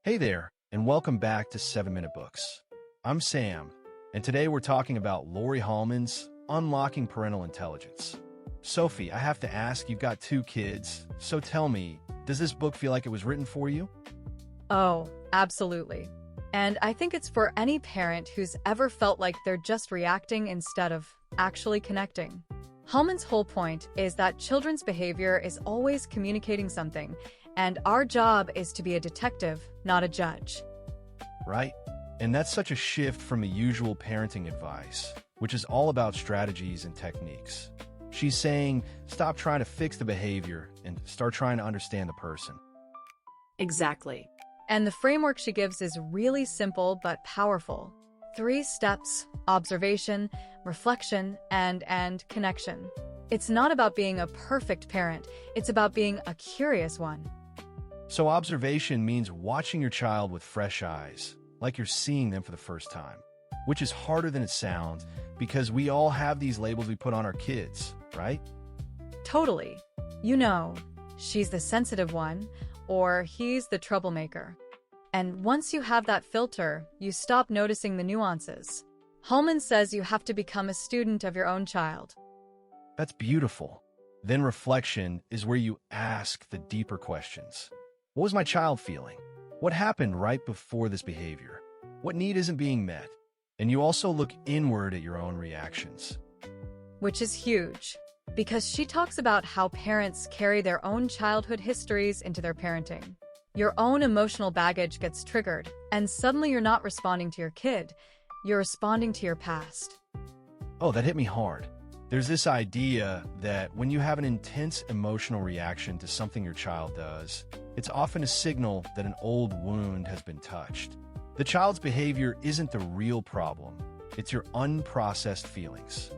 Hey there, and welcome back to 7-Minute Books. I'm Sam, and today we're talking about Laurie Hollman's Unlocking Parental Intelligence. Sophie, I have to ask, you've got 2 kids, so tell me, does this book feel like it was written for you? Oh, absolutely. And I think it's for any parent who's ever felt like they're just reacting instead of actually connecting. Hellman's whole point is that children's behavior is always communicating something, and our job is to be a detective, not a judge. Right? And that's such a shift from the usual parenting advice, which is all about strategies and techniques. She's saying, stop trying to fix the behavior and start trying to understand the person. Exactly. And the framework she gives is really simple but powerful. 3 steps: observation, reflection, and connection. It's not about being a perfect parent, it's about being a curious one. So observation means watching your child with fresh eyes, like you're seeing them for the first time, which is harder than it sounds because we all have these labels we put on our kids, right? Totally. You know, she's the sensitive one, or he's the troublemaker. And once you have that filter, you stop noticing the nuances. Hollman says you have to become a student of your own child. That's beautiful. Then reflection is where you ask the deeper questions. What was my child feeling? What happened right before this behavior? What need isn't being met? And you also look inward at your own reactions. Which is huge, because she talks about how parents carry their own childhood histories into their parenting. Your own emotional baggage gets triggered, and suddenly you're not responding to your kid, you're responding to your past. Oh, that hit me hard. There's this idea that when you have an intense emotional reaction to something your child does, it's often a signal that an old wound has been touched. The child's behavior isn't the real problem. It's your unprocessed feelings.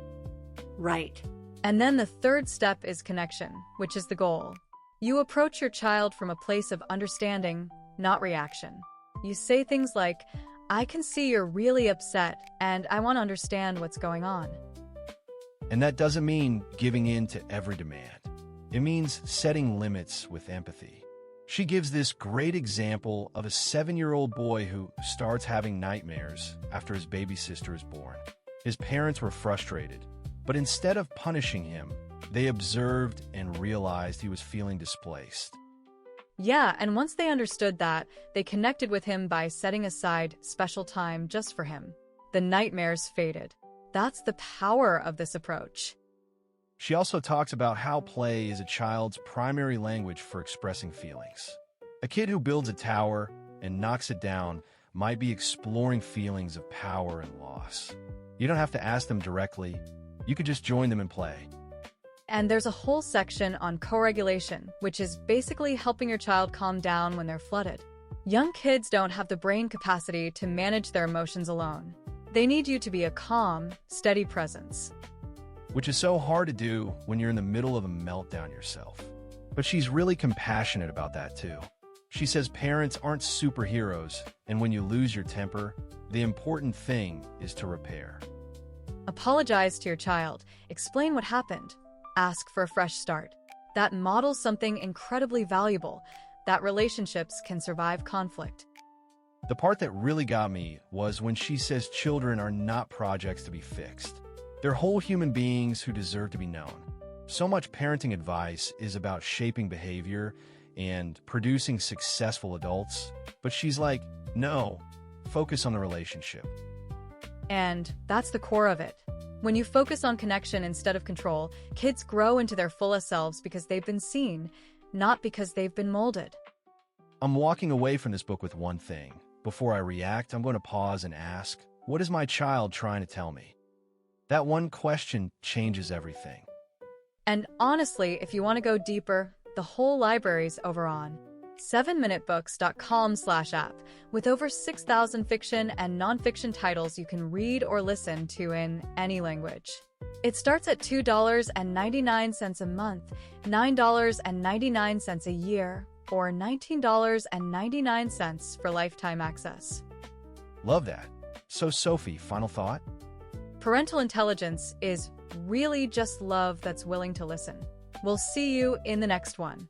Right. And then the 3rd step is connection, which is the goal. You approach your child from a place of understanding, not reaction. You say things like, I can see you're really upset, and I want to understand what's going on. And that doesn't mean giving in to every demand. It means setting limits with empathy. She gives this great example of a 7-year-old boy who starts having nightmares after his baby sister is born. His parents were frustrated, but instead of punishing him, they observed and realized he was feeling displaced. Yeah, and once they understood that, they connected with him by setting aside special time just for him. The nightmares faded. That's the power of this approach. She also talks about how play is a child's primary language for expressing feelings. A kid who builds a tower and knocks it down might be exploring feelings of power and loss. You don't have to ask them directly. You could just join them in play. And there's a whole section on co-regulation, which is basically helping your child calm down when they're flooded. Young kids don't have the brain capacity to manage their emotions alone. They need you to be a calm, steady presence. Which is so hard to do when you're in the middle of a meltdown yourself. But she's really compassionate about that too. She says parents aren't superheroes, and when you lose your temper, the important thing is to repair. Apologize to your child, explain what happened, ask for a fresh start. That models something incredibly valuable, that relationships can survive conflict. The part that really got me was when she says children are not projects to be fixed. They're whole human beings who deserve to be known. So much parenting advice is about shaping behavior and producing successful adults, but she's like, no, focus on the relationship. And that's the core of it. When you focus on connection instead of control, kids grow into their fullest selves because they've been seen, not because they've been molded. I'm walking away from this book with one thing. Before I react, I'm going to pause and ask, what is my child trying to tell me? That one question changes everything. And honestly, if you want to go deeper, the whole library's over on 7minutebooks.com/app with over 6,000 fiction and nonfiction titles you can read or listen to in any language. It starts at $2.99 a month, $9.99 a year, or $19.99 for lifetime access. Love that. So Sophie, final thought? Parental intelligence is really just love that's willing to listen. We'll see you in the next one.